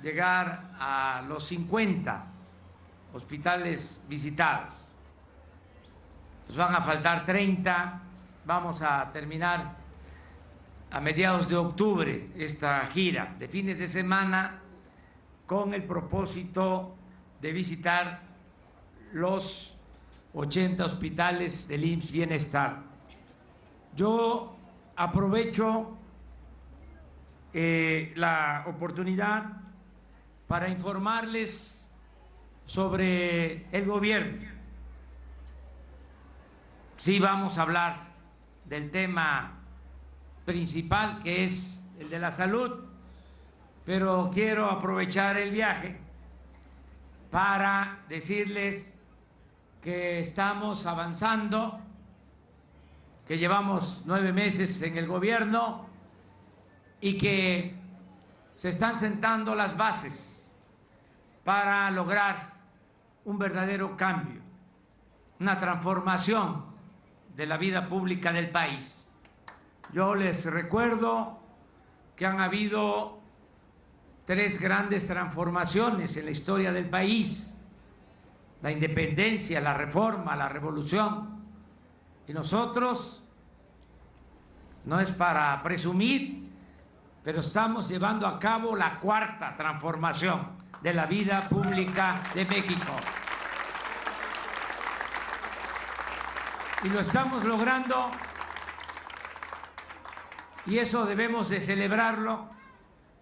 llegar a los 50 hospitales visitados. Nos van a faltar 30, vamos a terminar a mediados de octubre esta gira de fines de semana con el propósito de visitar los 80 hospitales del IMSS Bienestar. Yo aprovecho la oportunidad para informarles sobre el gobierno. Sí, vamos a hablar del tema principal, que es el de la salud, pero quiero aprovechar el viaje para decirles que estamos avanzando, que llevamos 9 meses en el gobierno y que se están sentando las bases para lograr un verdadero cambio, una transformación de la vida pública del país. Yo les recuerdo que han habido 3 grandes transformaciones en la historia del país: la independencia, la reforma, la revolución. Y nosotros, no es para presumir, pero estamos llevando a cabo la 4ª transformación de la vida pública de México. Y lo estamos logrando, y eso debemos de celebrarlo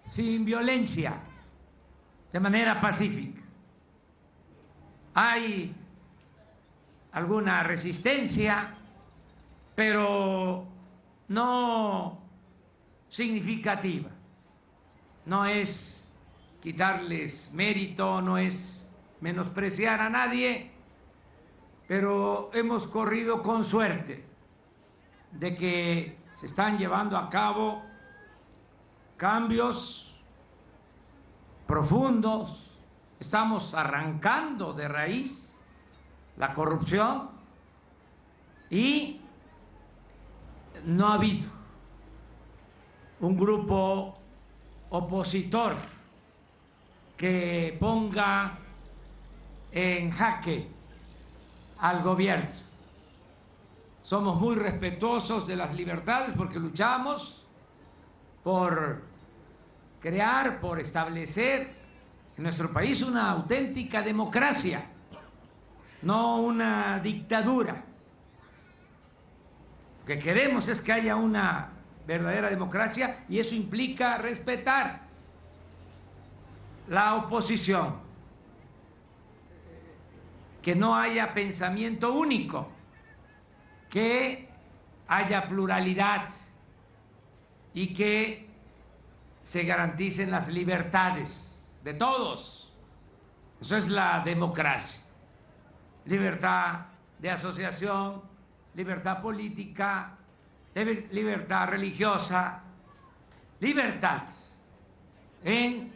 sin violencia, de manera pacífica. Hay alguna resistencia, pero no significativa. No es quitarles mérito, no es menospreciar a nadie, pero hemos corrido con suerte de que se están llevando a cabo cambios profundos. Estamos arrancando de raíz la corrupción y no ha habido un grupo opositor que ponga en jaque al gobierno. Somos muy respetuosos de las libertades porque luchamos por crear, por establecer en nuestro país una auténtica democracia, no una dictadura. Lo que queremos es que haya una verdadera democracia, y eso implica respetar la oposición, que no haya pensamiento único, que haya pluralidad y que se garanticen las libertades de todos. Eso es la democracia: libertad de asociación, libertad política, libertad religiosa, libertad en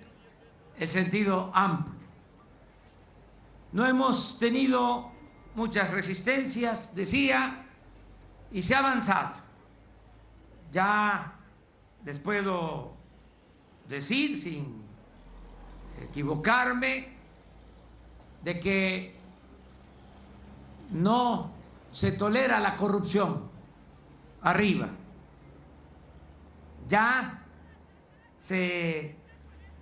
el sentido amplio. No hemos tenido muchas resistencias, decía, y se ha avanzado. Ya les puedo decir, sin equivocarme, de que no se tolera la corrupción arriba. Ya se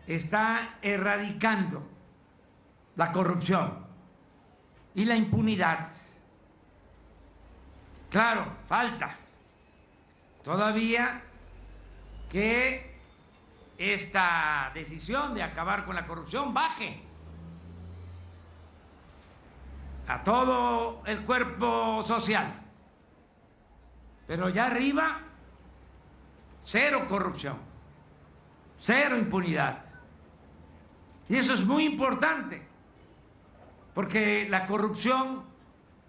está erradicando la corrupción y la impunidad. Claro, falta todavía que esta decisión de acabar con la corrupción baje a todo el cuerpo social. Pero ya arriba, cero corrupción, cero impunidad. Y eso es muy importante, porque la corrupción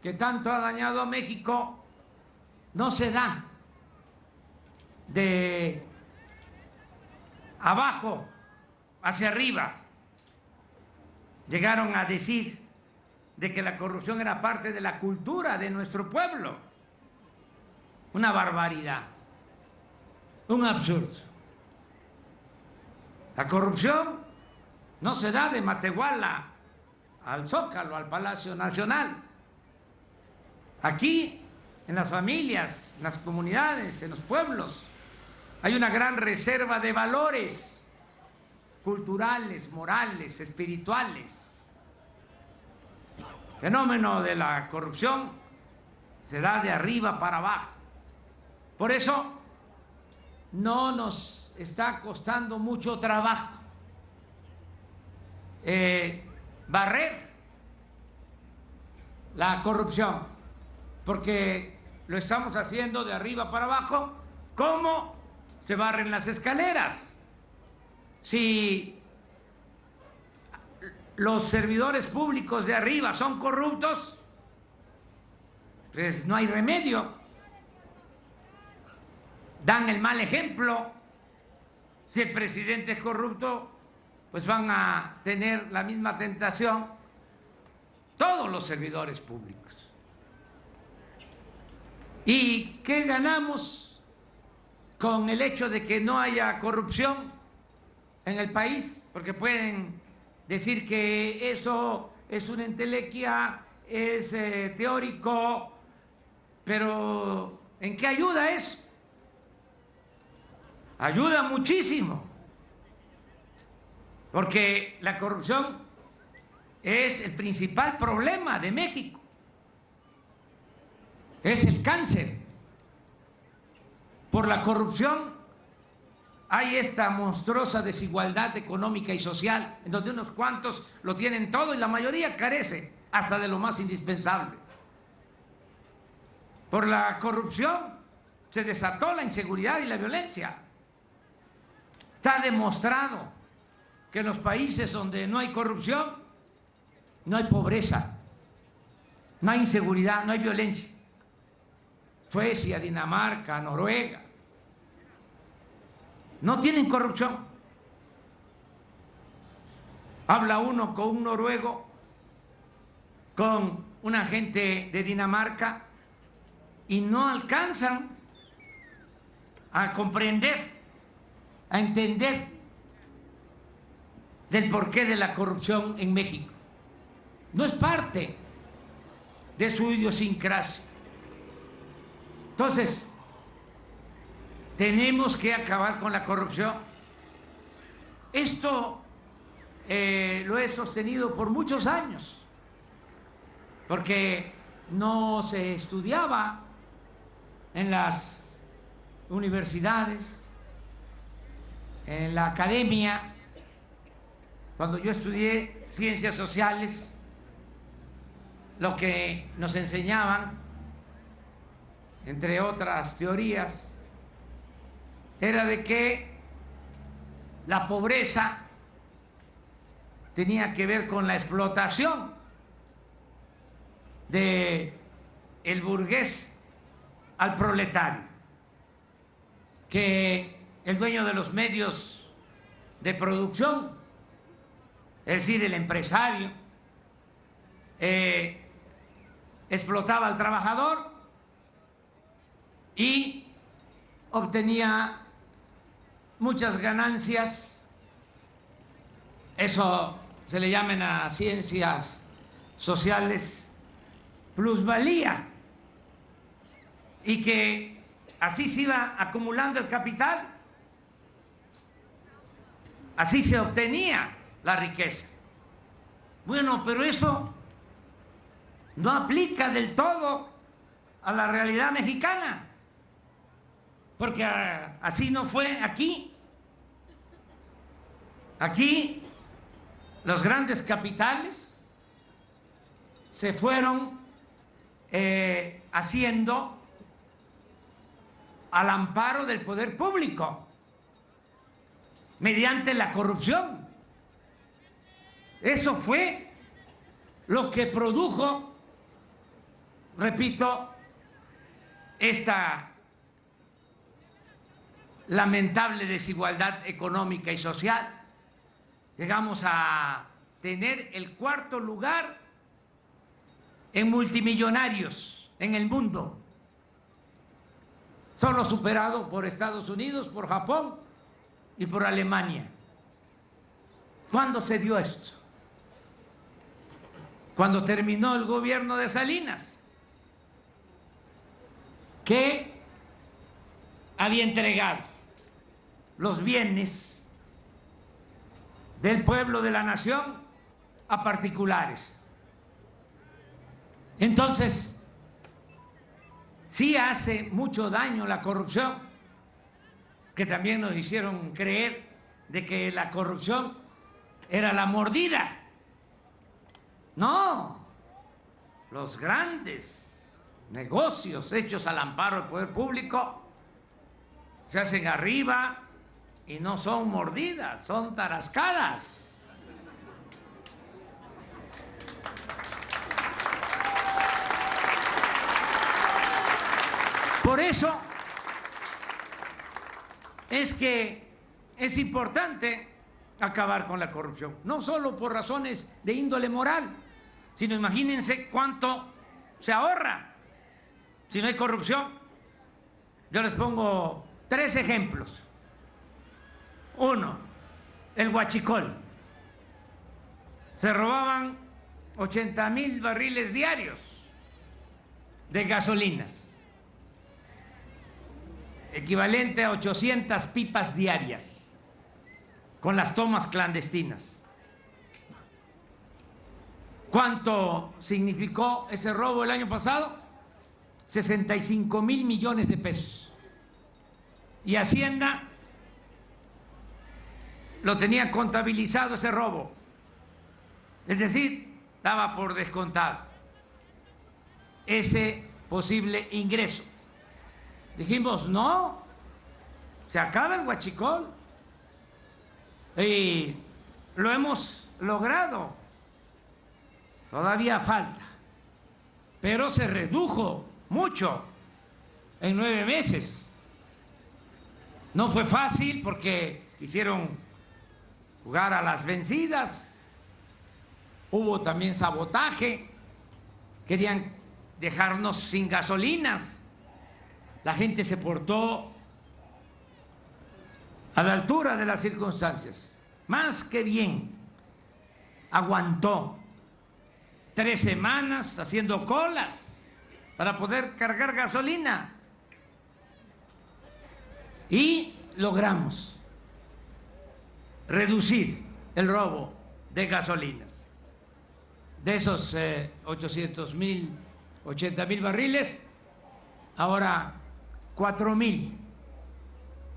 que tanto ha dañado a México no se da de abajo hacia arriba. Llegaron a decir de que la corrupción era parte de la cultura de nuestro pueblo. Una barbaridad, un absurdo. La corrupción no se da de Matehuala al Zócalo, al Palacio Nacional. Aquí, en las familias, en las comunidades, en los pueblos, hay una gran reserva de valores culturales, morales, espirituales. El fenómeno de la corrupción se da de arriba para abajo. Por eso no nos está costando mucho trabajo barrer la corrupción, porque lo estamos haciendo de arriba para abajo, como se barren las escaleras. Si los servidores públicos de arriba son corruptos, pues no hay remedio. Dan el mal ejemplo. Si el presidente es corrupto, pues van a tener la misma tentación todos los servidores públicos. ¿Y qué ganamos con el hecho de que no haya corrupción en el país? Porque pueden decir que eso es una entelequia, es teórico, pero ¿en qué ayuda eso? Ayuda muchísimo, porque la corrupción es el principal problema de México, es el cáncer. Por la corrupción hay esta monstruosa desigualdad económica y social, en donde unos cuantos lo tienen todo y la mayoría carece hasta de lo más indispensable. Por la corrupción se desató la inseguridad y la violencia. Está demostrado que en los países donde no hay corrupción, no hay pobreza, no hay inseguridad, no hay violencia. Suecia, Dinamarca, Noruega, no tienen corrupción. Habla uno con un noruego, con una gente de Dinamarca, y no alcanzan a comprender, a entender del porqué de la corrupción en México. No es parte de su idiosincrasia. Entonces, tenemos que acabar con la corrupción. Esto lo he sostenido por muchos años, porque no se estudiaba en las universidades, en la academia. Cuando yo estudié ciencias sociales, lo que nos enseñaban, entre otras teorías, era de que la pobreza tenía que ver con la explotación del burgués al proletario, que el dueño de los medios de producción, es decir, el empresario, explotaba al trabajador y obtenía muchas ganancias. Eso se le llama en las ciencias sociales plusvalía, y que así se iba acumulando el capital, así se obtenía la riqueza. Bueno, pero eso no aplica del todo a la realidad mexicana, porque así no fue aquí. Aquí los grandes capitales se fueron haciendo al amparo del poder público mediante la corrupción. Eso fue lo que produjo, repito, esta lamentable desigualdad económica y social. Llegamos a tener el cuarto lugar en multimillonarios en el mundo, solo superado por Estados Unidos, por Japón y por Alemania. ¿Cuándo se dio esto? Cuando terminó el gobierno de Salinas, que había entregado los bienes del pueblo, de la nación, a particulares. Entonces, sí hace mucho daño la corrupción, que también nos hicieron creer de que la corrupción era la mordida. No, los grandes negocios hechos al amparo del poder público se hacen arriba y no son mordidas, son tarascadas. Por eso es que es importante acabar con la corrupción, no solo por razones de índole moral, sino imagínense cuánto se ahorra si no hay corrupción. Yo les pongo 3 ejemplos. 1, el huachicol. Se robaban 80,000 barriles diarios de gasolinas, equivalente a 800 pipas diarias, con las tomas clandestinas. ¿Cuánto significó ese robo el año pasado? 65,000 millones de pesos. Y Hacienda lo tenía contabilizado ese robo. Es decir, daba por descontado ese posible ingreso. Dijimos, no, se acaba el huachicol. Y lo hemos logrado. Todavía falta, pero se redujo mucho en 9 meses. No fue fácil porque quisieron jugar a las vencidas. Hubo también sabotaje. Querían dejarnos sin gasolinas. La gente se portó a la altura de las circunstancias. Más que bien, aguantó 3 semanas haciendo colas para poder cargar gasolina. Y logramos reducir el robo de gasolinas. De esos 80,000 barriles, ahora 4,000.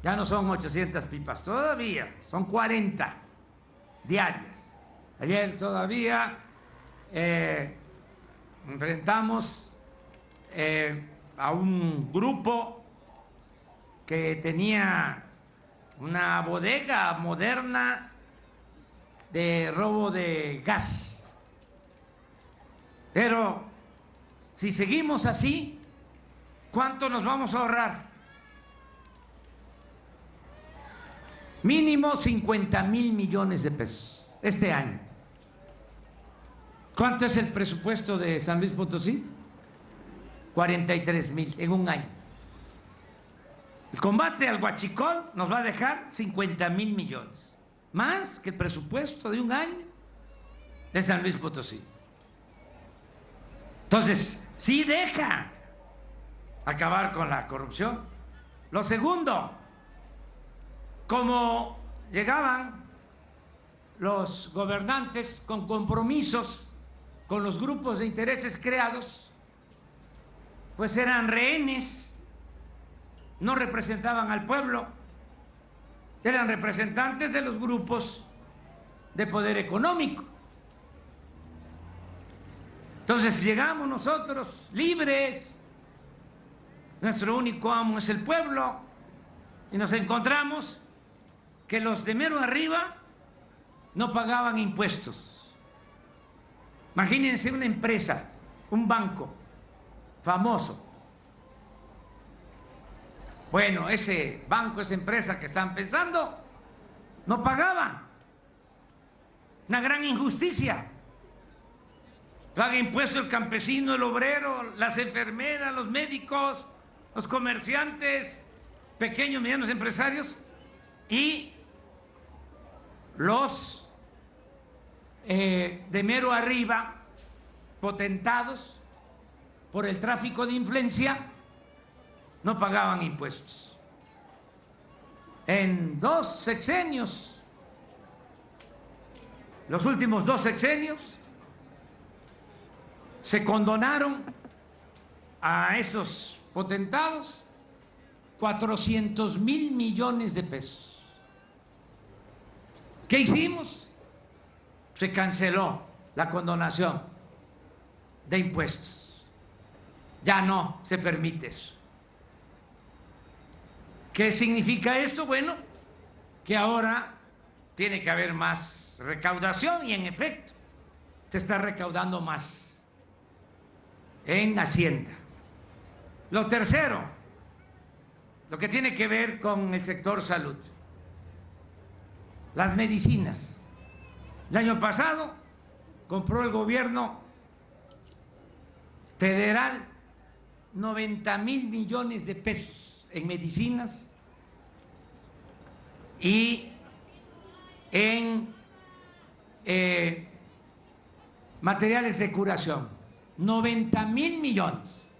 Ya no son 800 pipas, todavía son 40 diarias. Ayer todavía enfrentamos a un grupo que tenía una bodega moderna de robo de gas. Pero si seguimos así, ¿cuánto nos vamos a ahorrar? Mínimo 50,000 millones de pesos este año. ¿Cuánto es el presupuesto de San Luis Potosí? 43,000 en un año. El combate al huachicol nos va a dejar 50,000 millones, más que el presupuesto de un año de San Luis Potosí. Entonces, sí deja acabar con la corrupción. Lo segundo, como llegaban los gobernantes con compromisos con los grupos de intereses creados, pues eran rehenes, no representaban al pueblo, eran representantes de los grupos de poder económico. Entonces llegamos nosotros libres, nuestro único amo es el pueblo, y nos encontramos que los de mero arriba no pagaban impuestos. Imagínense una empresa, un banco famoso. Bueno, ese banco, esa empresa que están pensando, no pagaba. Una gran injusticia. Paga impuesto el campesino, el obrero, las enfermeras, los médicos, los comerciantes, pequeños, medianos empresarios y los de mero arriba, potentados por el tráfico de influencia, no pagaban impuestos. En 2 sexenios, los últimos 2 sexenios, se condonaron a esos potentados 400,000 millones de pesos. ¿Qué hicimos? Se canceló la condonación de impuestos. Ya no se permite eso. ¿Qué significa esto? Bueno, que ahora tiene que haber más recaudación y en efecto se está recaudando más en Hacienda. Lo tercero, lo que tiene que ver con el sector salud, las medicinas. El año pasado compró el gobierno federal 90,000 millones de pesos en medicinas y en materiales de curación. 90,000 millones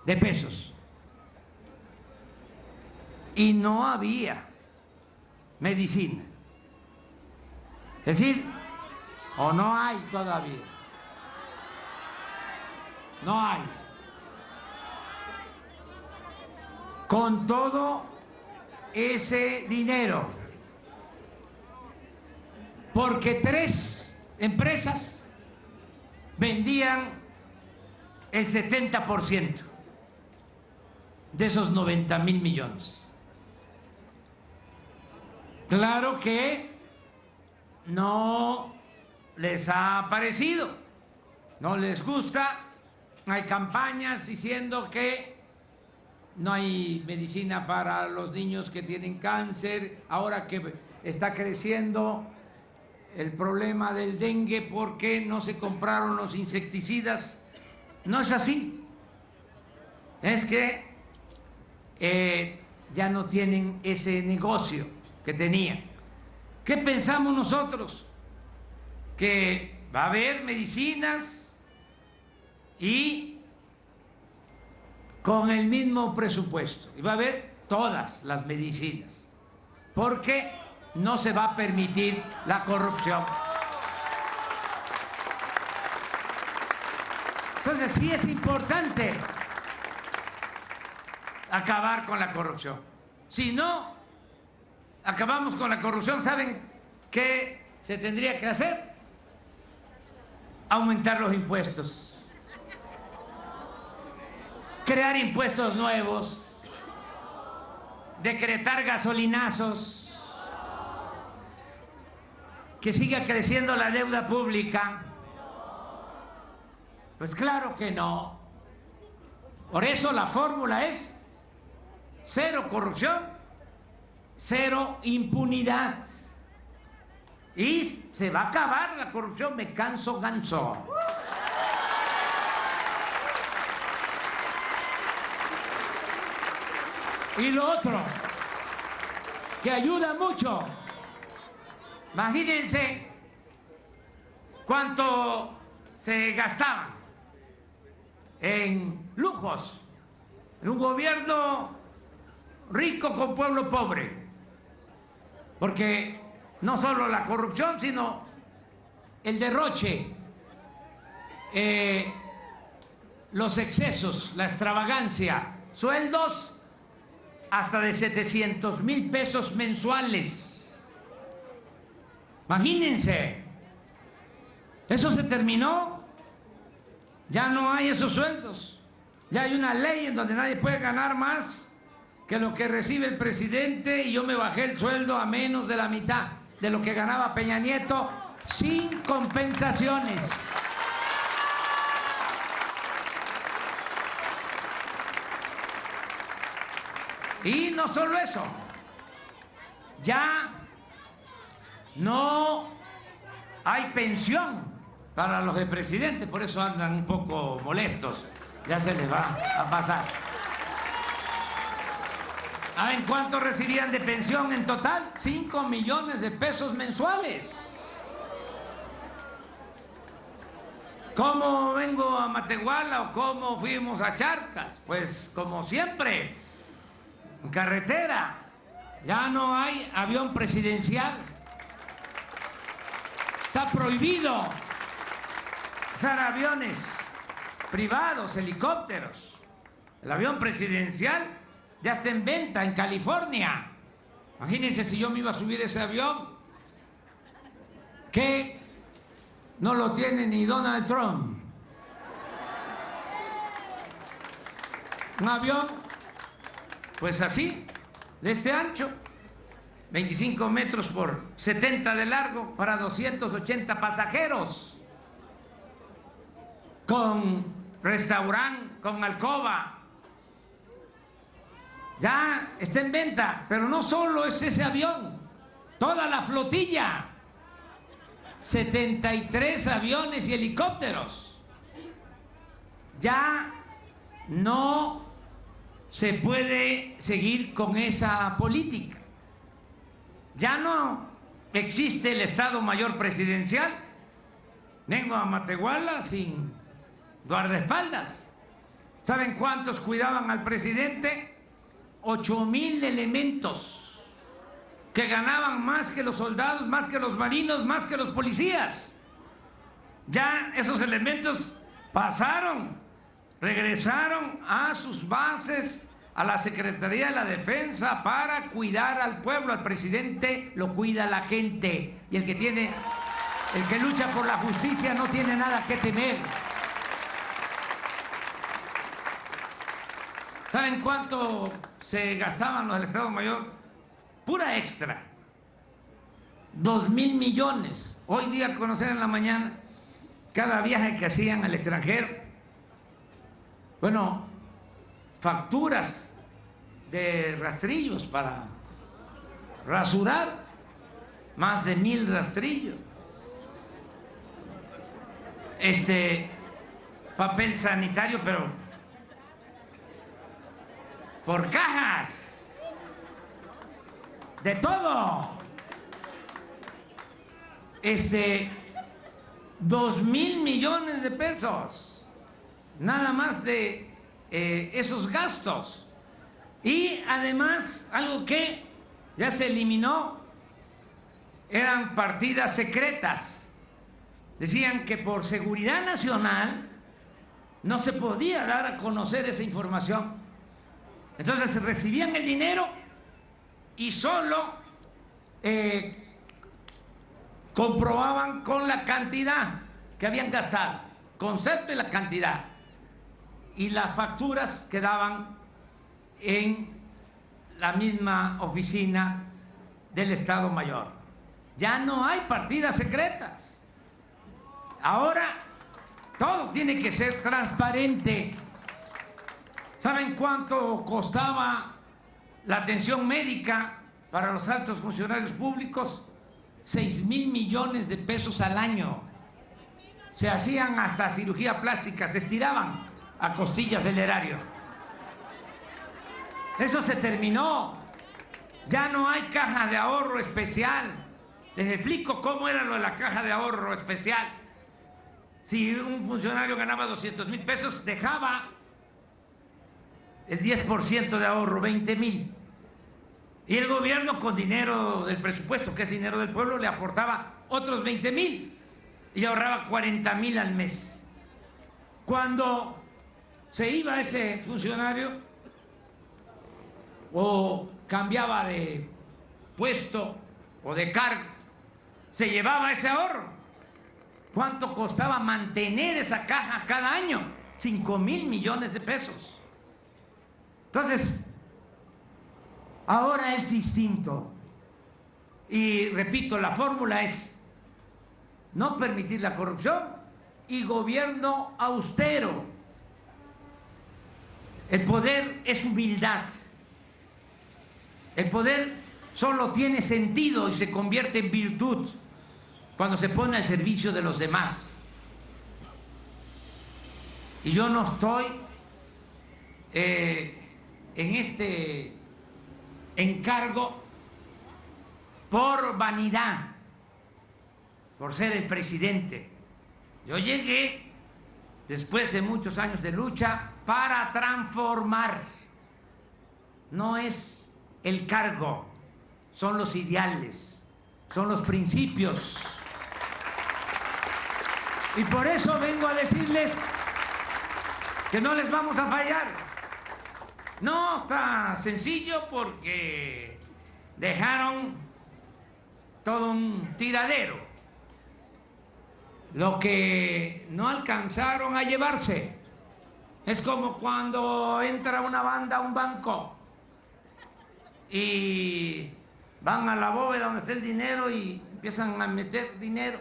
de pesos. Y no había medicina. Es decir, o no hay todavía. No hay. Con todo ese dinero, porque 3 empresas vendían el 70% de esos 90,000 millones. Claro que no les ha parecido, no les gusta. Hay campañas diciendo que no hay medicina para los niños que tienen cáncer, ahora que está creciendo el problema del dengue porque no se compraron los insecticidas. No es así. Es que ya no tienen ese negocio que tenían. ¿Qué pensamos nosotros? Que va a haber medicinas y con el mismo presupuesto. Y va a haber todas las medicinas. Porque no se va a permitir la corrupción. Entonces sí es importante acabar con la corrupción. Si no acabamos con la corrupción, ¿saben qué se tendría que hacer? Aumentar los impuestos, crear impuestos nuevos, decretar gasolinazos, que siga creciendo la deuda pública. Pues claro que no. Por eso la fórmula es 0 corrupción, 0 impunidad. Y se va a acabar la corrupción, me canso ganso. Y lo otro, que ayuda mucho, imagínense cuánto se gastaba en lujos, en un gobierno rico con pueblo pobre, porque no solo la corrupción, sino el derroche, los excesos, la extravagancia, sueldos hasta de 700,000 pesos mensuales. Imagínense, eso se terminó, ya no hay esos sueldos, ya hay una ley en donde nadie puede ganar más que lo que recibe el presidente, y yo me bajé el sueldo a menos de la mitad de lo que ganaba Peña Nieto, sin compensaciones. Y no solo eso, ya no hay pensión para los de presidente, por eso andan un poco molestos, ya se les va a pasar. ¿Saben cuánto recibían de pensión en total? 5 millones de pesos mensuales. ¿Cómo vengo a Matehuala o cómo fuimos a Charcas? Pues como siempre, en carretera. Ya no hay avión presidencial. Está prohibido usar aviones privados, helicópteros. El avión presidencial ya está en venta en California. Imagínense si yo me iba a subir ese avión, que no lo tiene ni Donald Trump. Un avión, pues así, de este ancho, 25 metros por 70 de largo, para 280 pasajeros, con restaurante, con alcoba. Ya está en venta, pero no solo es ese avión, toda la flotilla, 73 aviones y helicópteros. Ya no se puede seguir con esa política. Ya no existe el Estado Mayor Presidencial. Vengo a Matehuala sin guardaespaldas. ¿Saben cuántos cuidaban al presidente? 8,000 elementos que ganaban más que los soldados, más que los marinos, más que los policías. Ya esos elementos pasaron, regresaron a sus bases, a la Secretaría de la Defensa, para cuidar al pueblo. Al presidente lo cuida la gente, y el que lucha por la justicia no tiene nada que temer. ¿Saben cuánto se gastaban los del Estado Mayor? Pura extra. 2,000 millones. Hoy día conocer en la mañana cada viaje que hacían al extranjero. Bueno, facturas de rastrillos para rasurar, más de 1,000 rastrillos. Papel sanitario, pero por cajas, de todo. 2,000 millones de pesos, nada más de esos gastos. Y además, algo que ya se eliminó, eran partidas secretas. Decían que por seguridad nacional no se podía dar a conocer esa información. Entonces recibían el dinero y solo comprobaban con la cantidad que habían gastado, concepto y la cantidad. Y las facturas quedaban en la misma oficina del Estado Mayor. Ya no hay partidas secretas. Ahora todo tiene que ser transparente. ¿Saben cuánto costaba la atención médica para los altos funcionarios públicos? 6,000 millones de pesos al año. Se hacían hasta cirugía plástica, se estiraban a costillas del erario. Eso se terminó. Ya no hay caja de ahorro especial. Les explico cómo era lo de la caja de ahorro especial. Si un funcionario ganaba 200,000 pesos, dejaba el 10% de ahorro, 20,000. Y el gobierno, con dinero del presupuesto, que es dinero del pueblo, le aportaba otros 20,000 y ahorraba 40,000 al mes. Cuando se iba ese funcionario o cambiaba de puesto o de cargo, se llevaba ese ahorro. ¿Cuánto costaba mantener esa caja cada año? 5,000 millones de pesos. Entonces, ahora es distinto. Y repito, la fórmula es no permitir la corrupción y gobierno austero. El poder es humildad. El poder solo tiene sentido y se convierte en virtud cuando se pone al servicio de los demás. Y yo no estoy en este encargo por vanidad, por ser el presidente. Yo llegué después de muchos años de lucha, para transformar. No es el cargo, son los ideales, son los principios. Y por eso vengo a decirles que no les vamos a fallar. No está sencillo porque dejaron todo un tiradero. Lo que no alcanzaron a llevarse es como cuando entra una banda a un banco y van a la bóveda donde está el dinero y empiezan a meter dinero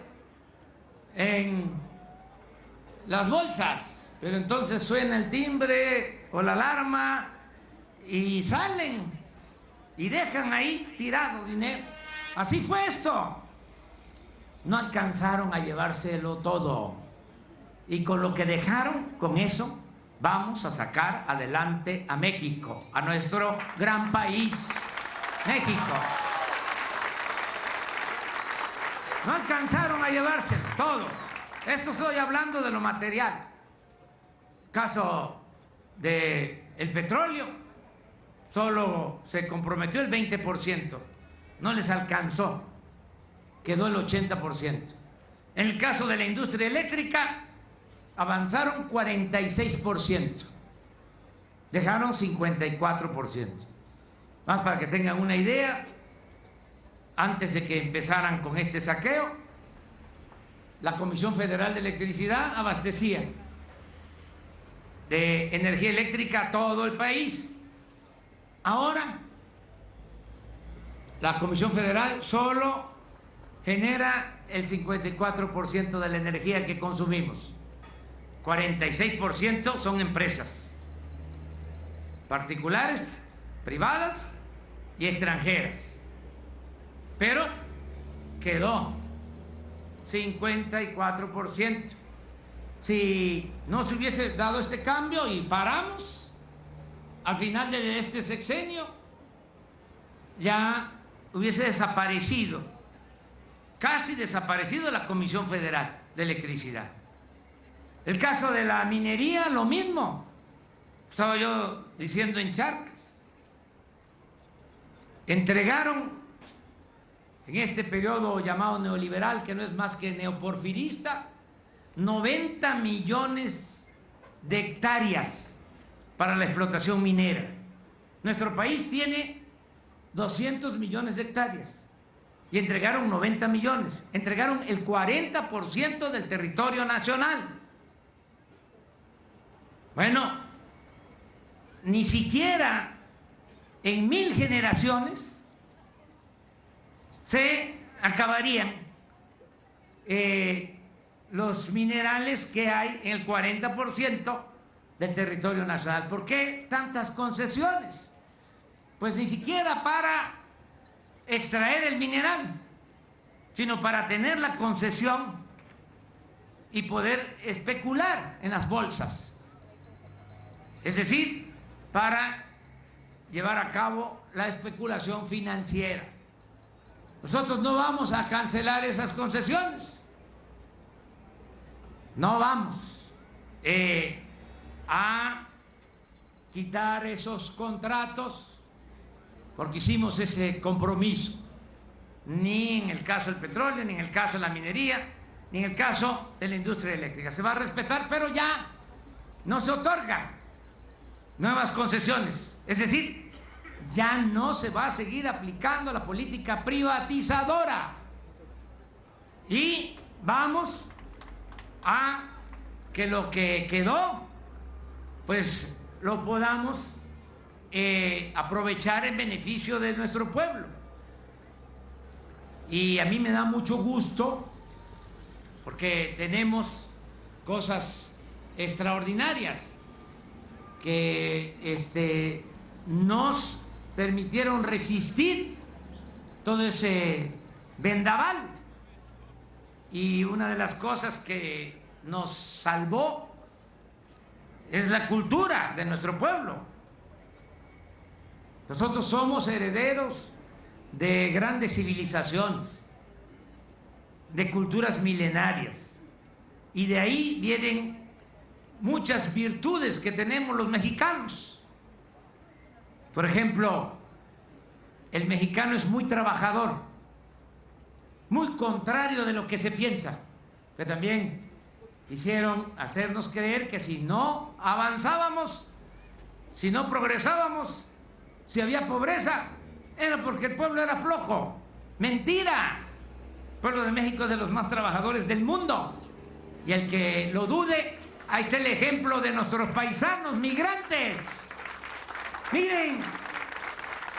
en las bolsas, pero entonces suena el timbre o la alarma y salen y dejan ahí tirado dinero. Así fue esto. No alcanzaron a llevárselo todo. Y con lo que dejaron, con eso, vamos a sacar adelante a México, a nuestro gran país, México. No alcanzaron a llevárselo todo. Esto estoy hablando de lo material. Caso del petróleo, solo se comprometió el 20%, no les alcanzó, quedó el 80%. En el caso de la industria eléctrica, avanzaron 46%, dejaron 54%. Más para que tengan una idea, antes de que empezaran con este saqueo, la Comisión Federal de Electricidad abastecía de energía eléctrica a todo el país. Ahora, la Comisión Federal solo genera el 54% de la energía que consumimos. 46% son empresas particulares, privadas y extranjeras. Pero quedó 54%. Si no se hubiese dado este cambio y paramos al final de este sexenio, ya hubiese desaparecido, casi desaparecido la Comisión Federal de Electricidad. El caso de la minería, lo mismo. Estaba yo diciendo en Charcas. Entregaron en este periodo llamado neoliberal, que no es más que neoporfirista, 90 millones de hectáreas para la explotación minera. Nuestro país tiene 200 millones de hectáreas y entregaron 90 millones. Entregaron el 40% del territorio nacional. Bueno, ni siquiera en 1000 generaciones se acabarían los minerales que hay en el 40% del territorio nacional. ¿Por qué tantas concesiones? Pues ni siquiera para extraer el mineral, sino para tener la concesión y poder especular en las bolsas. Es decir, para llevar a cabo la especulación financiera. Nosotros no vamos a cancelar esas concesiones. No vamos a quitar esos contratos porque hicimos ese compromiso. Ni en el caso del petróleo, ni en el caso de la minería, ni en el caso de la industria eléctrica. Se va a respetar, pero ya no se otorgan nuevas concesiones. Es decir, ya no se va a seguir aplicando la política privatizadora. Y vamos a que lo que quedó, pues lo podamos aprovechar en beneficio de nuestro pueblo. Y a mí me da mucho gusto porque tenemos cosas extraordinarias que nos permitieron resistir todo ese vendaval. Y una de las cosas que nos salvó es la cultura de nuestro pueblo. Nosotros somos herederos de grandes civilizaciones, de culturas milenarias, y de ahí vienen muchas virtudes que tenemos los mexicanos. Por ejemplo, el mexicano es muy trabajador, muy contrario de lo que se piensa, que también quisieron hacernos creer que si no avanzábamos, si no progresábamos, si había pobreza, era porque el pueblo era flojo. ¡Mentira! El pueblo de México es de los más trabajadores del mundo. Y el que lo dude, ahí está el ejemplo de nuestros paisanos migrantes. Miren,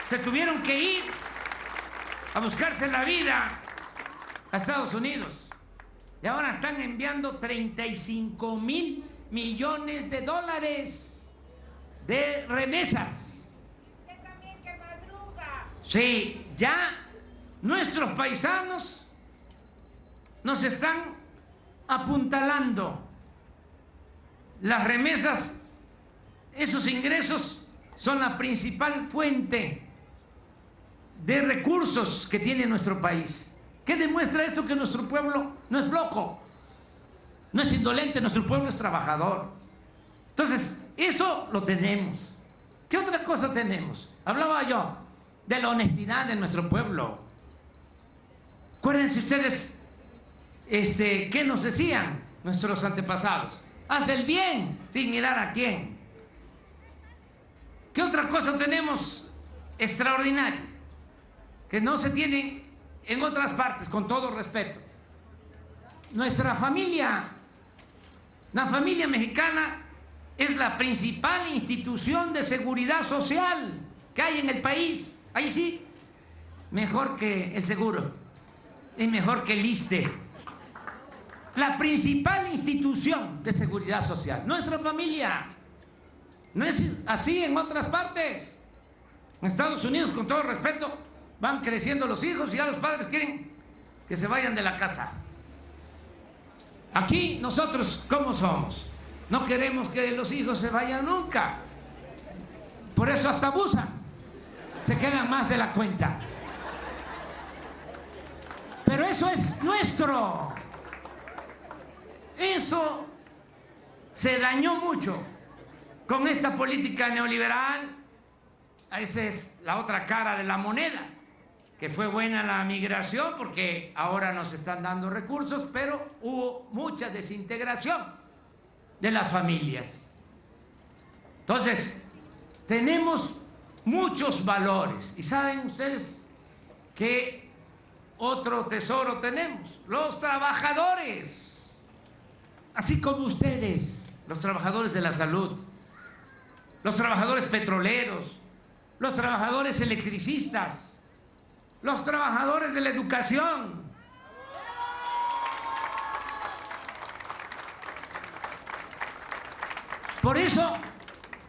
se tuvieron que ir a buscarse la vida a Estados Unidos. Y ahora están enviando 35,000 millones de dólares de remesas. Usted también que madruga. Sí, ya nuestros paisanos nos están apuntalando. Las remesas, esos ingresos son la principal fuente de recursos que tiene nuestro país. ¿Qué demuestra esto? Que nuestro pueblo no es flojo, no es indolente, nuestro pueblo es trabajador. Entonces, eso lo tenemos. ¿Qué otra cosa tenemos? Hablaba yo de la honestidad de nuestro pueblo. Acuérdense ustedes, ¿qué nos decían nuestros antepasados? Haz el bien sin mirar a quién. ¿Qué otra cosa tenemos extraordinaria que no se tiene en otras partes, con todo respeto? Nuestra familia, la familia mexicana, es la principal institución de seguridad social que hay en el país. Ahí sí, mejor que el seguro y mejor que el ISSSTE. La principal institución de seguridad social, nuestra familia. No es así en otras partes. En Estados Unidos, con todo respeto, van creciendo los hijos y ya los padres quieren que se vayan de la casa. Aquí nosotros, ¿cómo somos? No queremos que los hijos se vayan nunca. Por eso hasta abusan. Se quedan más de la cuenta. Pero eso es nuestro. Eso se dañó mucho con esta política neoliberal. Esa es la otra cara de la moneda. Que fue buena la migración porque ahora nos están dando recursos, pero hubo mucha desintegración de las familias. Entonces, tenemos muchos valores. ¿Y saben ustedes qué otro tesoro tenemos? Los trabajadores. Así como ustedes, los trabajadores de la salud, los trabajadores petroleros, los trabajadores electricistas, los trabajadores de la educación. Por eso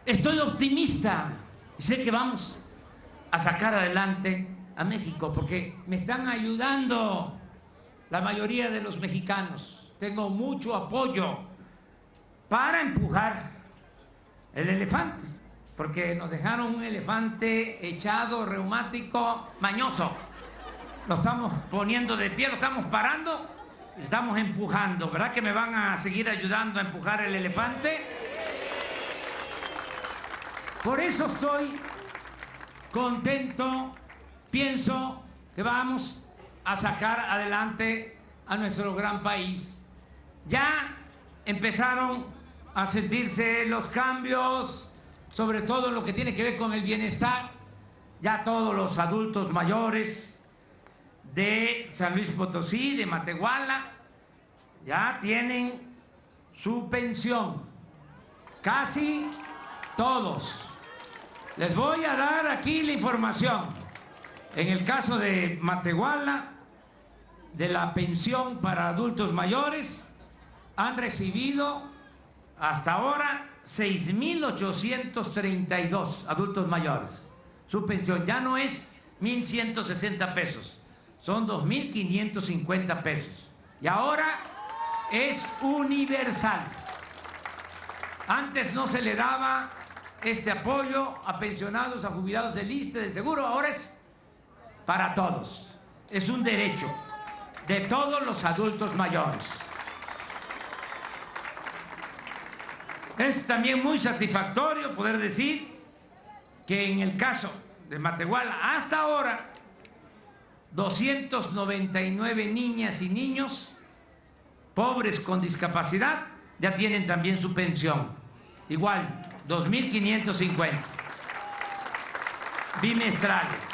estoy optimista y sé que vamos a sacar adelante a México, porque me están ayudando la mayoría de los mexicanos. Tengo mucho apoyo para empujar el elefante, porque nos dejaron un elefante echado, reumático, mañoso. Lo estamos poniendo de pie, lo estamos parando, estamos empujando. ¿Verdad que me van a seguir ayudando a empujar el elefante? Por eso estoy contento, pienso que vamos a sacar adelante a nuestro gran país. Ya empezaron a sentirse los cambios, sobre todo en lo que tiene que ver con el bienestar. Ya todos los adultos mayores de San Luis Potosí, de Matehuala, ya tienen su pensión. Casi todos. Les voy a dar aquí la información. En el caso de Matehuala, de la pensión para adultos mayores, han recibido hasta ahora 6,832 adultos mayores. Su pensión ya no es 1,160 pesos, son 2,550 pesos. Y ahora es universal. Antes no se le daba este apoyo a pensionados, a jubilados del ISSSTE, del seguro, ahora es para todos. Es un derecho de todos los adultos mayores. Es también muy satisfactorio poder decir que en el caso de Matehuala, hasta ahora, 299 niñas y niños pobres con discapacidad ya tienen también su pensión. Igual, 2.550 bimestrales.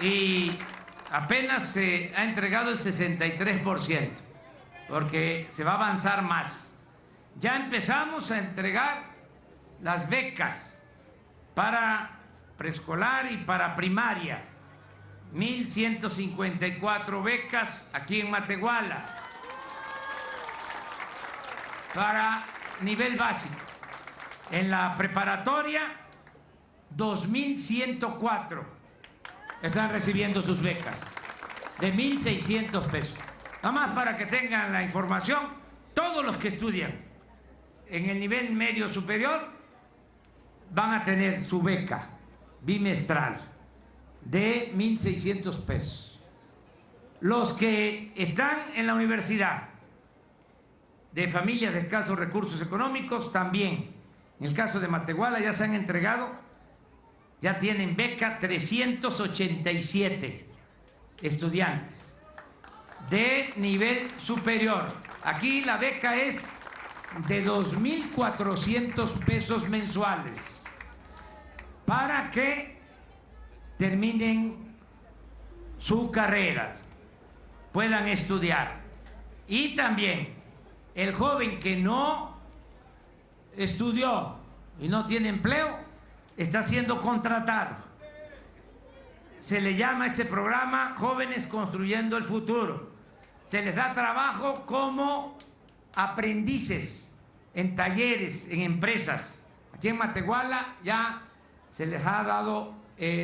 Y apenas se ha entregado el 63%, porque se va a avanzar más. Ya empezamos a entregar las becas para preescolar y para primaria. 1.154 becas aquí en Matehuala para nivel básico. En la preparatoria, 2.104 están recibiendo sus becas de 1.600 pesos. Nada más para que tengan la información, todos los que estudian en el nivel medio superior van a tener su beca bimestral de 1.600 pesos. Los que están en la universidad de familias de escasos recursos económicos también. En el caso de Matehuala ya se han entregado, ya tienen beca 387 estudiantes de nivel superior. Aquí la beca es de 2.400 pesos mensuales para que terminen su carrera, puedan estudiar. Y también el joven que no estudió y no tiene empleo está siendo contratado. Se le llama a este programa Jóvenes Construyendo el Futuro. Se les da trabajo como aprendices en talleres, en empresas. Aquí en Matehuala ya se les ha dado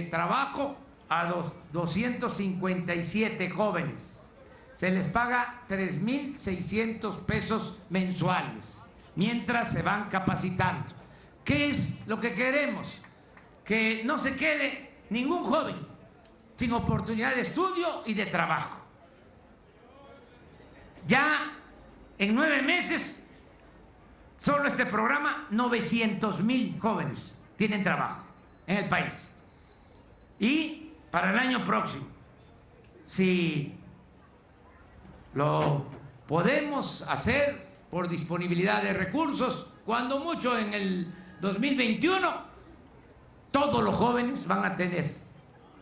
trabajo a 257 jóvenes. Se les paga 3.600 pesos mensuales mientras se van capacitando. ¿Qué es lo que queremos? Que no se quede ningún joven sin oportunidad de estudio y de trabajo. Ya en 9 meses, solo este programa, 900,000 jóvenes tienen trabajo en el país. Y para el año próximo, si lo podemos hacer por disponibilidad de recursos, cuando mucho en el 2021, todos los jóvenes van a tener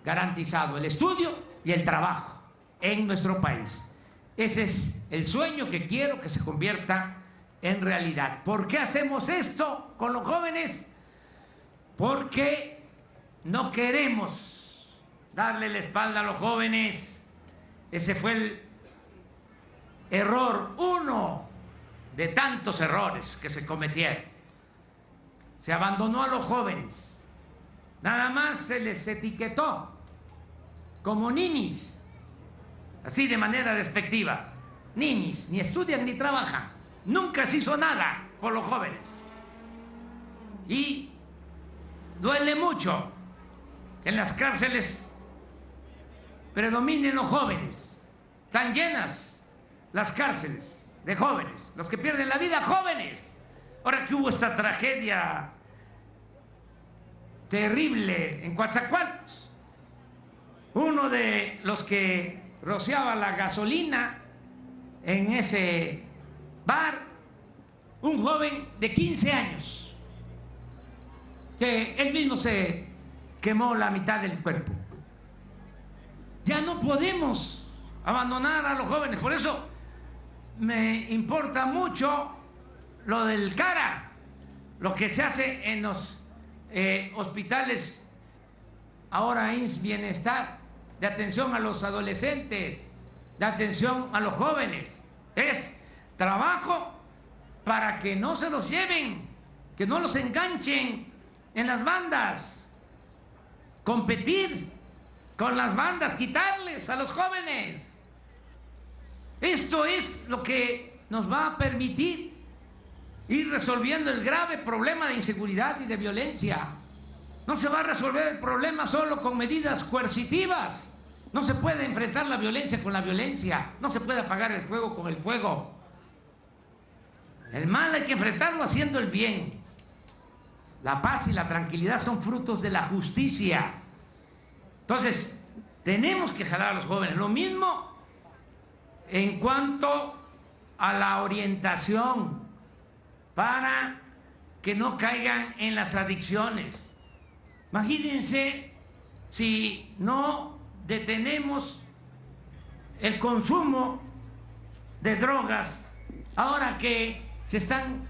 garantizado el estudio y el trabajo en nuestro país. Ese es el sueño que quiero que se convierta en realidad. ¿Por qué hacemos esto con los jóvenes? Porque no queremos darle la espalda a los jóvenes. Ese fue el error, uno de tantos errores que se cometieron. Se abandonó a los jóvenes. Nada más se les etiquetó como ninis, así de manera despectiva. Ninis, ni estudian ni trabajan. Nunca se hizo nada por los jóvenes. Y duele mucho que en las cárceles predominen los jóvenes. Están llenas las cárceles de jóvenes, los que pierden la vida, jóvenes. Ahora que hubo esta tragedia terrible en Coatzacoalcos, uno de los que rociaba la gasolina en ese bar, un joven de 15 años, que él mismo se quemó la mitad del cuerpo. Ya no podemos abandonar a los jóvenes, por eso me importa mucho lo del CARA, lo que se hace en los hospitales ahora IMSS Bienestar, de atención a los adolescentes, de atención a los jóvenes. Es trabajo para que no se los lleven, que no los enganchen en las bandas, competir con las bandas, quitarles a los jóvenes. Esto es lo que nos va a permitir ir resolviendo el grave problema de inseguridad y de violencia. No se va a resolver el problema solo con medidas coercitivas. No se puede enfrentar la violencia con la violencia. No se puede apagar el fuego con el fuego. El mal hay que enfrentarlo haciendo el bien. La paz y la tranquilidad son frutos de la justicia. Entonces, tenemos que jalar a los jóvenes. Lo mismo en cuanto a la orientación para que no caigan en las adicciones. Imagínense si no detenemos el consumo de drogas, ahora que se están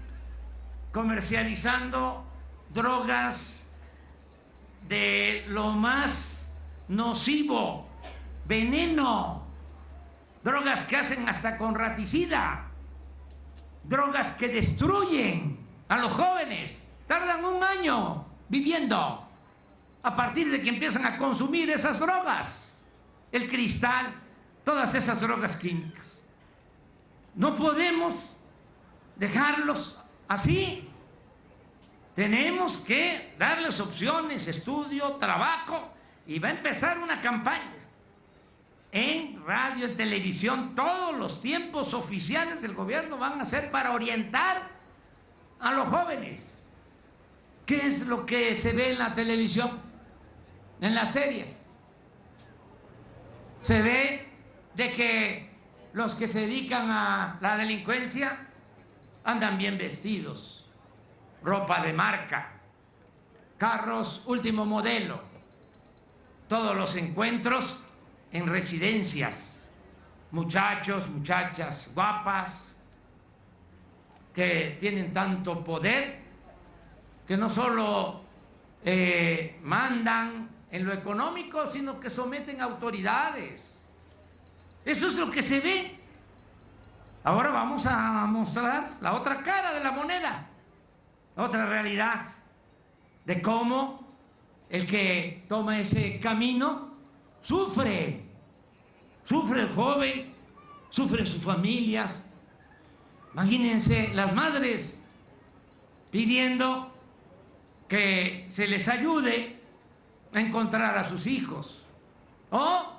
comercializando drogas de lo más nocivo, veneno, drogas que hacen hasta con raticida, drogas que destruyen a los jóvenes, tardan 1 año viviendo a partir de que empiezan a consumir esas drogas, el cristal, todas esas drogas químicas. No podemos dejarlos así. Tenemos que darles opciones, estudio, trabajo, y va a empezar una campaña en radio, en televisión. Todos los tiempos oficiales del gobierno van a ser para orientar a los jóvenes. ¿Qué es lo que se ve en la televisión, en las series? Se ve de que los que se dedican a la delincuencia andan bien vestidos, ropa de marca, carros último modelo, todos los encuentros en residencias, muchachos, muchachas guapas que tienen tanto poder que no solo mandan en lo económico, sino que someten a autoridades. Eso es lo que se ve. Ahora vamos a mostrar la otra cara de la moneda, otra realidad de cómo el que toma ese camino sufre el joven, sufren sus familias. Imagínense las madres pidiendo que se les ayude a encontrar a sus hijos o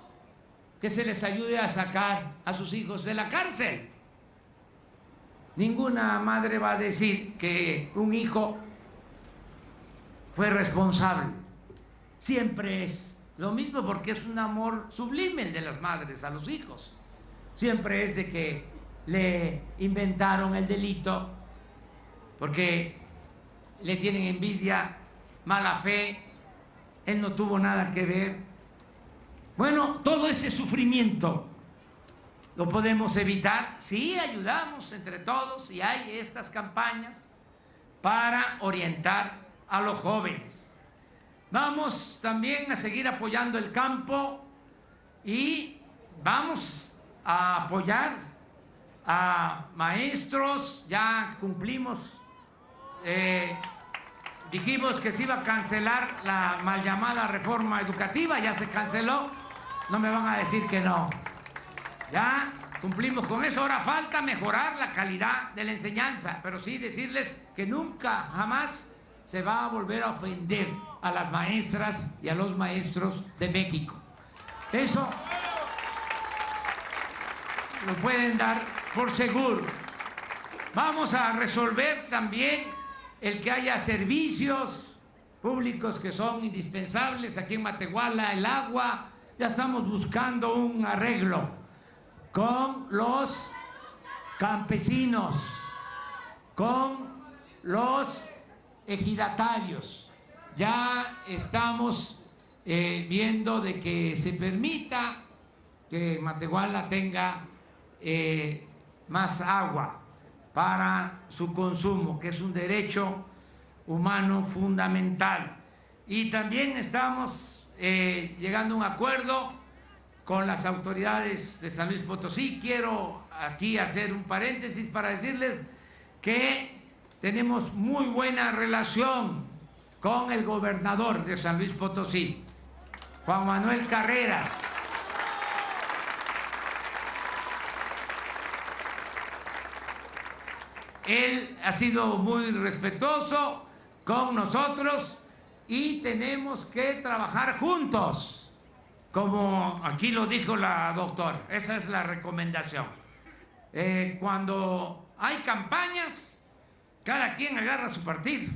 que se les ayude a sacar a sus hijos de la cárcel. Ninguna madre va a decir que un hijo fue responsable. Siempre es lo mismo, porque es un amor sublime el de las madres a los hijos. Siempre es de que le inventaron el delito porque le tienen envidia, mala fe, él no tuvo nada que ver. Bueno, todo ese sufrimiento lo podemos evitar si ayudamos entre todos y hay estas campañas para orientar a los jóvenes. Vamos también a seguir apoyando el campo y vamos a apoyar a maestros. Ya cumplimos, dijimos que se iba a cancelar la mal llamada reforma educativa, ya se canceló, no me van a decir que no. Ya cumplimos con eso, ahora falta mejorar la calidad de la enseñanza, pero sí decirles que nunca, jamás se va a volver a ofender a las maestras y a los maestros de México. Eso lo pueden dar por seguro. Vamos a resolver también el que haya servicios públicos que son indispensables aquí en Matehuala, el agua. Ya estamos buscando un arreglo con los campesinos, con los ejidatarios. Ya estamos viendo de que se permita que Matehuala tenga más agua para su consumo, que es un derecho humano fundamental. Y también estamos llegando a un acuerdo con las autoridades de San Luis Potosí. Quiero aquí hacer un paréntesis para decirles que tenemos muy buena relación con el gobernador de San Luis Potosí, Juan Manuel Carreras. Él ha sido muy respetuoso con nosotros y tenemos que trabajar juntos, como aquí lo dijo la doctora. Esa es la recomendación. Cuando hay campañas, cada quien agarra su partido.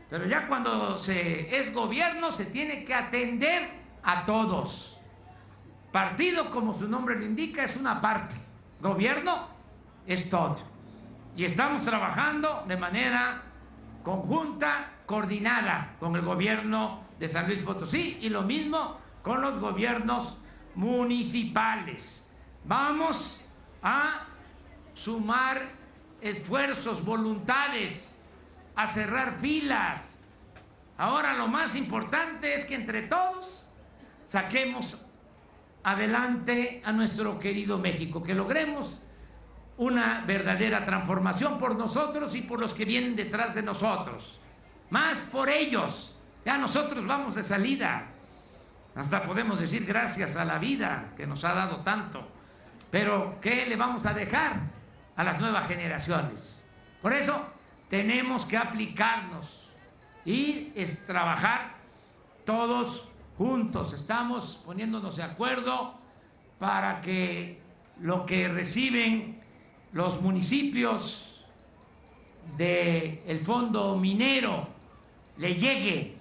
Pero ya cuando es gobierno, se tiene que atender a todos. Partido, como su nombre lo indica, es una parte. Gobierno es todo. Y estamos trabajando de manera conjunta, coordinada con el gobierno de San Luis Potosí y lo mismo con los gobiernos municipales. Vamos a sumar esfuerzos, voluntades, a cerrar filas. Ahora lo más importante es que entre todos saquemos adelante a nuestro querido México, que logremos una verdadera transformación por nosotros y por los que vienen detrás de nosotros. Más por ellos. Ya nosotros vamos de salida. Hasta podemos decir gracias a la vida que nos ha dado tanto. Pero ¿qué le vamos a dejar a las nuevas generaciones? Por eso tenemos que aplicarnos y trabajar todos juntos. Estamos poniéndonos de acuerdo para que lo que reciben los municipios del fondo minero le llegue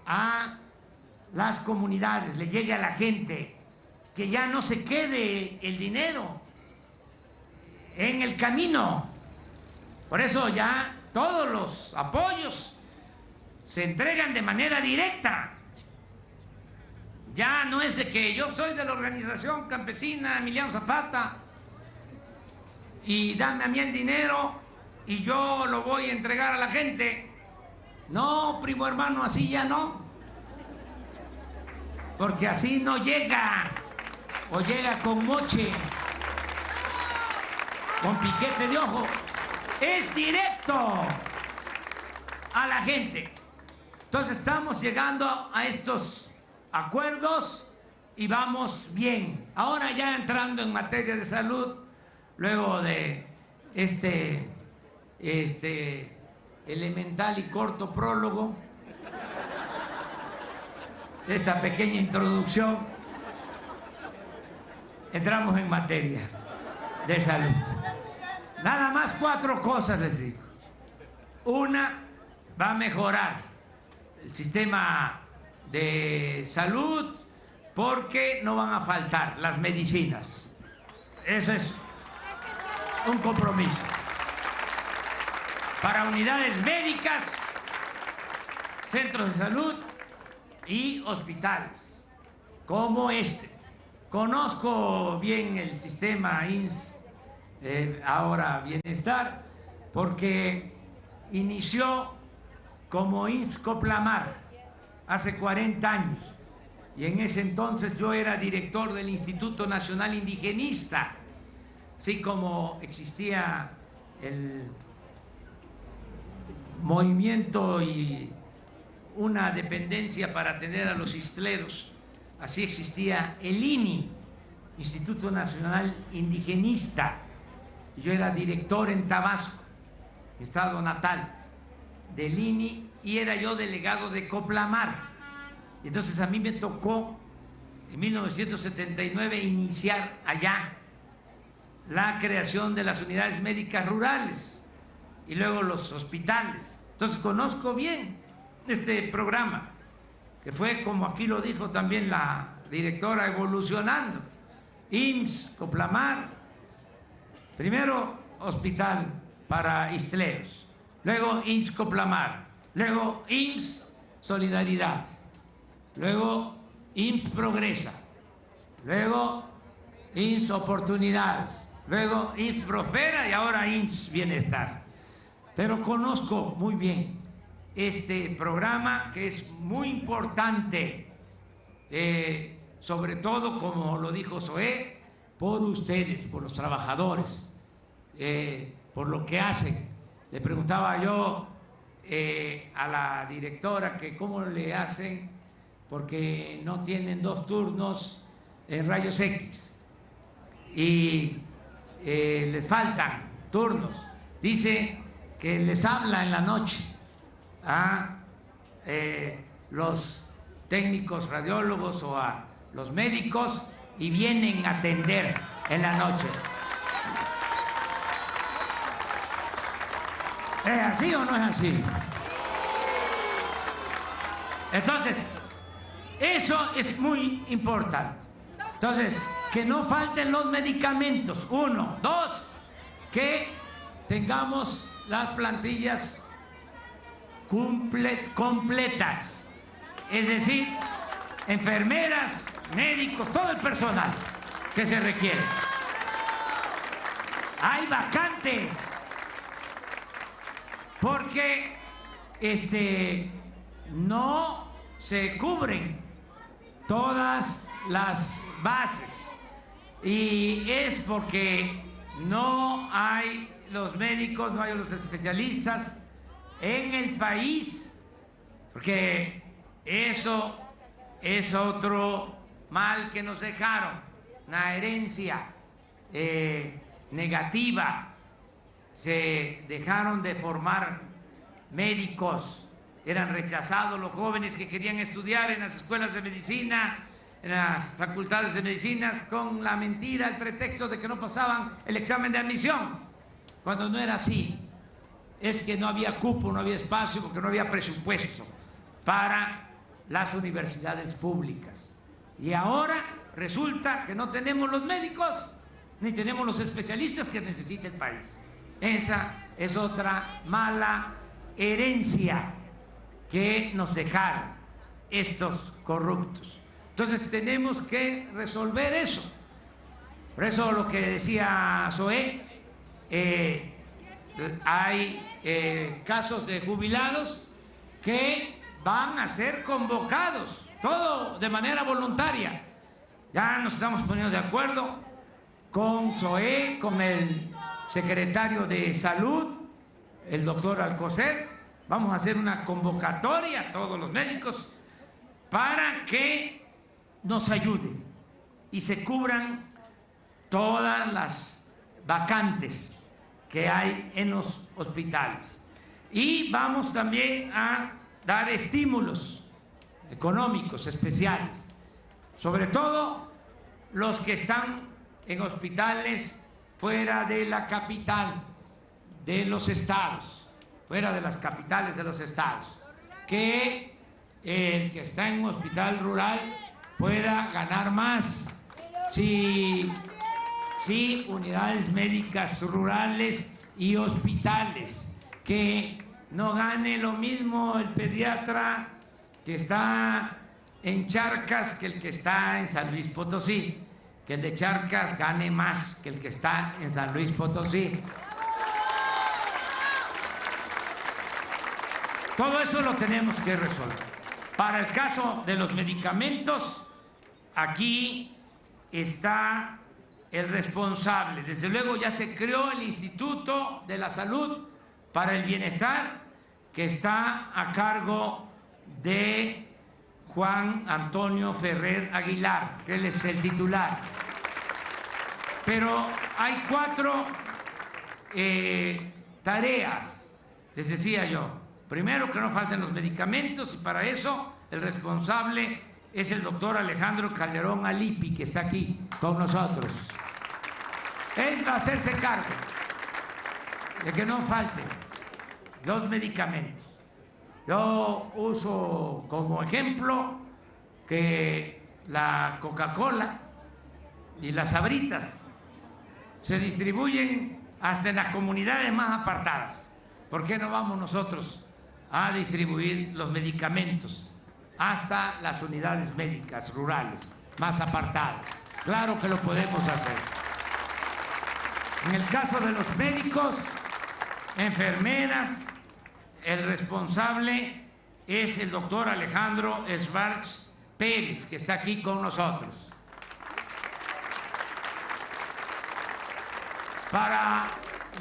a las comunidades, le llegue a la gente, que ya no se quede el dinero en el camino. Por eso ya todos los apoyos se entregan de manera directa. Ya no es de que yo soy de la organización campesina Emiliano Zapata y dame a mí el dinero y yo lo voy a entregar a la gente. No, primo hermano, así ya no. Porque así no llega. O llega con moche, con piquete de ojo. Es directo a la gente. Entonces estamos llegando a estos acuerdos y vamos bien. Ahora ya entrando en materia de salud, luego de este elemental y corto prólogo, esta pequeña introducción, entramos en materia de salud. Nada más 4 cosas les digo. Una, va a mejorar el sistema de salud porque no van a faltar las medicinas. Eso es un compromiso. Para unidades médicas, centros de salud y hospitales como este. Conozco bien el sistema INS, ahora Bienestar, porque inició como INS Coplamar hace 40 años y en ese entonces yo era director del Instituto Nacional Indigenista, así como existía el movimiento y una dependencia para atender a los istleros, así existía el INI, Instituto Nacional Indigenista. Yo era director en Tabasco, estado natal del INI, y era yo delegado de Coplamar. Entonces a mí me tocó en 1979 iniciar allá la creación de las unidades médicas rurales y luego los hospitales. Entonces conozco bien este programa, que fue, como aquí lo dijo también la directora, evolucionando. IMSS, Coplamar, primero hospital para istleros, luego IMSS Coplamar, luego IMSS Solidaridad, luego IMSS Progresa, luego IMSS Oportunidades, luego IMSS Prospera y ahora IMSS Bienestar. Pero conozco muy bien este programa, que es muy importante, sobre todo, como lo dijo Zoé, por ustedes, por los trabajadores, por lo que hacen. Le preguntaba yo a la directora que cómo le hacen, porque no tienen 2 turnos en rayos X y les faltan turnos. Dice que les habla en la noche a los técnicos radiólogos o a los médicos y vienen a atender en la noche. ¿Es así o no es así? Entonces, eso es muy importante. Entonces, que no falten los medicamentos, 1. 2, que tengamos las plantillas completas, es decir, enfermeras, médicos, todo el personal que se requiere. Hay vacantes porque no se cubren todas las bases y es porque no hay los médicos, no hay los especialistas en el país, porque eso es otro mal que nos dejaron, una herencia negativa. Se dejaron de formar médicos, eran rechazados los jóvenes que querían estudiar en las escuelas de medicina, en las facultades de medicinas, con la mentira, el pretexto de que no pasaban el examen de admisión, cuando no era así. Es que no había cupo, no había espacio, porque no había presupuesto para las universidades públicas. Y ahora resulta que no tenemos los médicos ni tenemos los especialistas que necesita el país. Esa es otra mala herencia que nos dejaron estos corruptos. Entonces tenemos que resolver eso. Por eso lo que decía Zoé, hay casos de jubilados que van a ser convocados, todo de manera voluntaria. Ya nos estamos poniendo de acuerdo con Zoé, con el secretario de Salud, el doctor Alcocer. Vamos a hacer una convocatoria a todos los médicos para que nos ayuden y se cubran todas las vacantes que hay en los hospitales. Y vamos también a dar estímulos económicos especiales, sobre todo los que están en hospitales fuera de la capital de los estados, fuera de las capitales de los estados, que el que está en un hospital rural pueda ganar más. Sí, unidades médicas rurales y hospitales, que no gane lo mismo el pediatra que está en Charcas que el que está en San Luis Potosí, que el de Charcas gane más que el que está en San Luis Potosí. Todo eso lo tenemos que resolver. Para el caso de los medicamentos, aquí está el responsable. Desde luego ya se creó el Instituto de la Salud para el Bienestar, que está a cargo de Juan Antonio Ferrer Aguilar, que él es el titular. Pero hay 4 tareas, les decía yo. Primero, que no falten los medicamentos, y para eso el responsable es el doctor Alejandro Calderón Alipi, que está aquí con nosotros. Él va a hacerse cargo de que no falten los medicamentos. Yo uso como ejemplo que la Coca-Cola y las Sabritas se distribuyen hasta en las comunidades más apartadas. ¿Por qué no vamos nosotros a distribuir los medicamentos hasta las unidades médicas rurales más apartadas? Claro que lo podemos hacer. En el caso de los médicos, enfermeras, el responsable es el doctor Alejandro Schwartz Pérez, que está aquí con nosotros. Para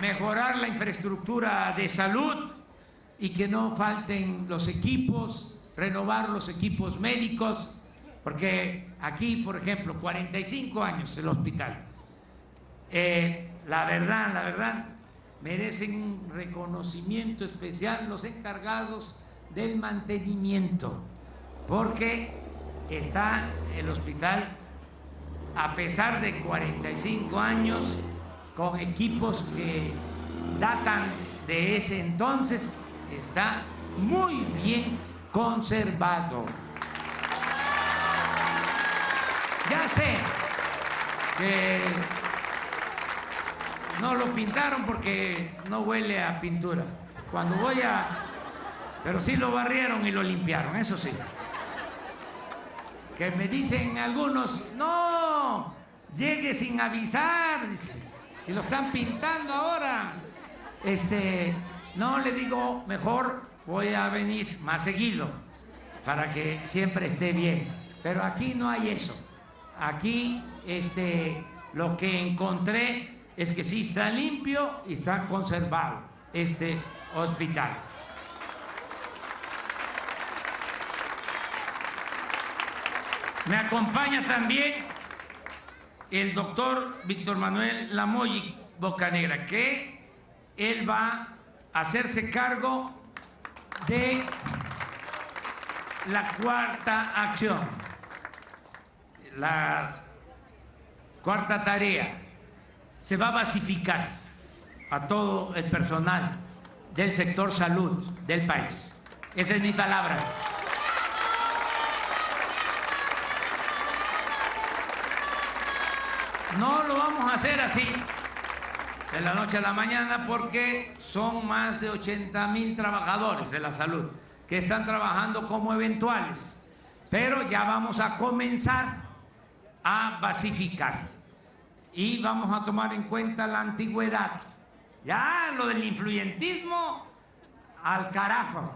mejorar la infraestructura de salud y que no falten los equipos, renovar los equipos médicos, porque aquí, por ejemplo, 45 años el hospital. La verdad, merecen un reconocimiento especial los encargados del mantenimiento, porque está el hospital, a pesar de 45 años, con equipos que datan de ese entonces está muy bien conservado. Ya sé que no lo pintaron porque no huele a pintura. Cuando voy a... Pero sí lo barrieron y lo limpiaron, eso sí. Que me dicen algunos, no, llegue sin avisar, dice, si lo están pintando ahora. No, le digo, mejor voy a venir más seguido para que siempre esté bien. Pero aquí no hay eso. Aquí lo que encontré es que sí está limpio y está conservado este hospital. Me acompaña también el doctor Víctor Manuel Lamoyi Bocanegra, que él va a hacerse cargo de la cuarta acción, la cuarta tarea. Se va a basificar a todo el personal del sector salud del país. Esa es mi palabra. No lo vamos a hacer así de la noche a la mañana porque son más de 80,000 trabajadores de la salud que están trabajando como eventuales, pero ya vamos a comenzar a basificar y vamos a tomar en cuenta la antigüedad. Ya lo del influyentismo al carajo.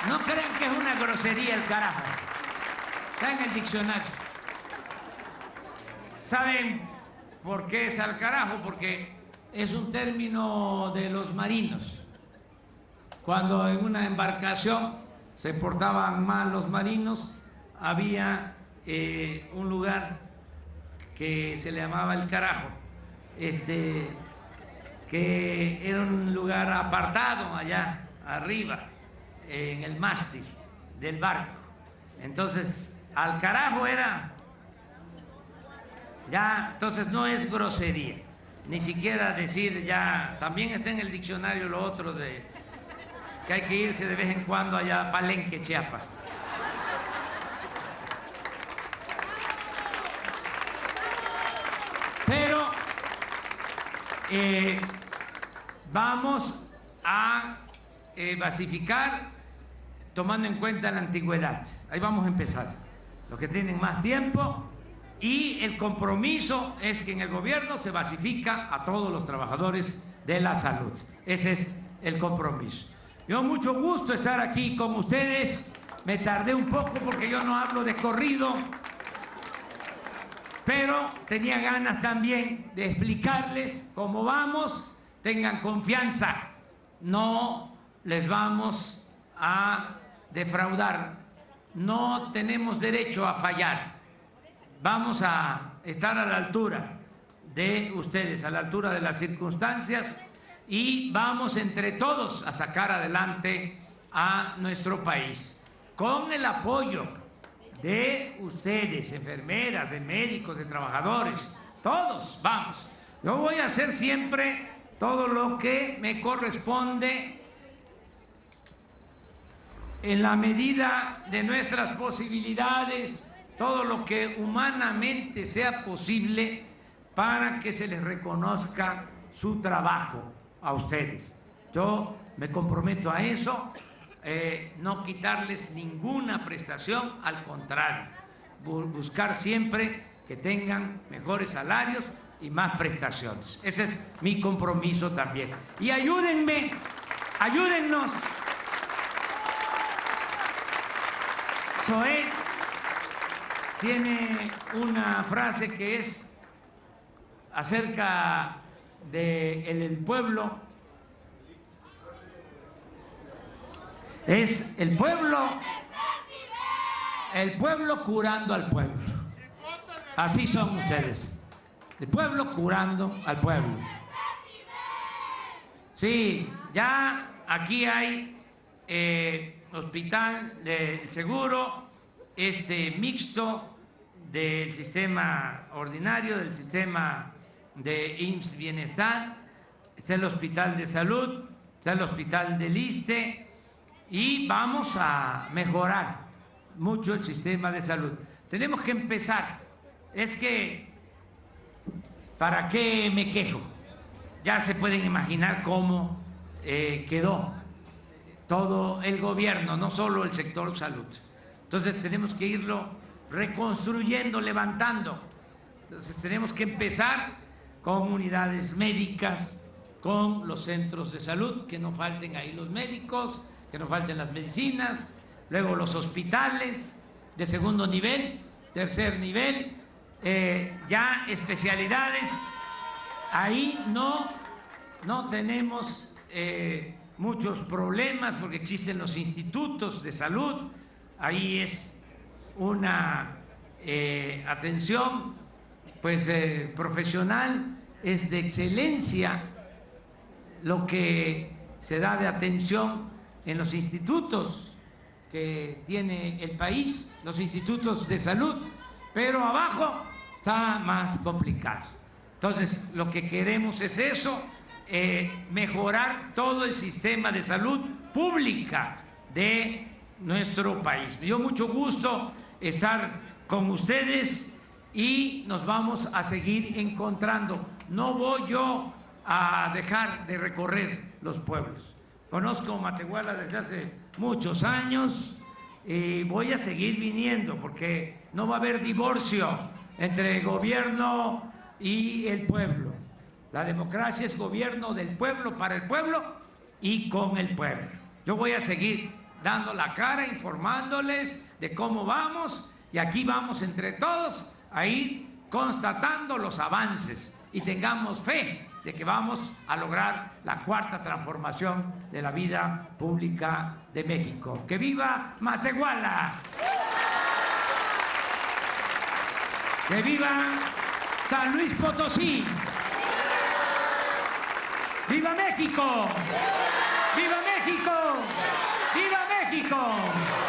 No crean que es una grosería el carajo. Está en el diccionario. ¿Saben por qué es al carajo? Porque es un término de los marinos. Cuando en una embarcación se portaban mal los marinos, había un lugar que se le llamaba el carajo, que era un lugar apartado allá arriba, en el mástil del barco. Entonces, al carajo era, ya, entonces no es grosería, ni siquiera decir ya, también está en el diccionario lo otro de que hay que irse de vez en cuando allá a Palenque, Chiapas. Pero vamos a basificar tomando en cuenta la antigüedad. Ahí vamos a empezar. Los que tienen más tiempo, y el compromiso es que en el gobierno se basifica a todos los trabajadores de la salud. Ese es el compromiso. Yo mucho gusto estar aquí con ustedes. Me tardé un poco porque yo no hablo de corrido, pero tenía ganas también de explicarles cómo vamos. Tengan confianza, no les vamos a defraudar, no tenemos derecho a fallar. Vamos a estar a la altura de ustedes, a la altura de las circunstancias, y vamos entre todos a sacar adelante a nuestro país con el apoyo de ustedes, enfermeras, de médicos, de trabajadores, todos vamos. Yo voy a hacer siempre todo lo que me corresponde en la medida de nuestras posibilidades, todo lo que humanamente sea posible para que se les reconozca su trabajo a ustedes. Yo me comprometo a eso, no quitarles ninguna prestación, al contrario, buscar siempre que tengan mejores salarios y más prestaciones. Ese es mi compromiso también. Y ayúdenme, ayúdennos. Zoé tiene una frase que es acerca del pueblo. Es el pueblo curando al pueblo. Así son ustedes. El pueblo curando al pueblo. Sí, ya aquí hay hospital del seguro, mixto del sistema ordinario, del sistema de IMSS Bienestar, está el Hospital de Salud, está el Hospital del ISSSTE, y vamos a mejorar mucho el sistema de salud. Tenemos que empezar. Es que, ¿para qué me quejo? Ya se pueden imaginar cómo quedó todo el gobierno, no solo el sector salud. Entonces tenemos que irlo reconstruyendo, levantando. Entonces tenemos que empezar con unidades médicas, con los centros de salud, que no falten ahí los médicos, que no falten las medicinas, luego los hospitales de segundo nivel, tercer nivel, ya especialidades. Ahí no tenemos muchos problemas porque existen los institutos de salud. Ahí es una atención pues profesional, es de excelencia lo que se da de atención en los institutos que tiene el país, los institutos de salud, pero abajo está más complicado. Entonces, lo que queremos es eso, mejorar todo el sistema de salud pública de nuestro país. Me dio mucho gusto estar con ustedes y nos vamos a seguir encontrando. No voy yo a dejar de recorrer los pueblos. Conozco Matehuala desde hace muchos años y voy a seguir viniendo porque no va a haber divorcio entre gobierno y el pueblo. La democracia es gobierno del pueblo, para el pueblo y con el pueblo. Yo voy a seguir dando la cara, informándoles de cómo vamos, y aquí vamos entre todos a ir constatando los avances y tengamos fe de que vamos a lograr la cuarta transformación de la vida pública de México. ¡Que viva Matehuala! ¡Que viva San Luis Potosí! ¡Viva México! ¡Viva México! ¡Viva México!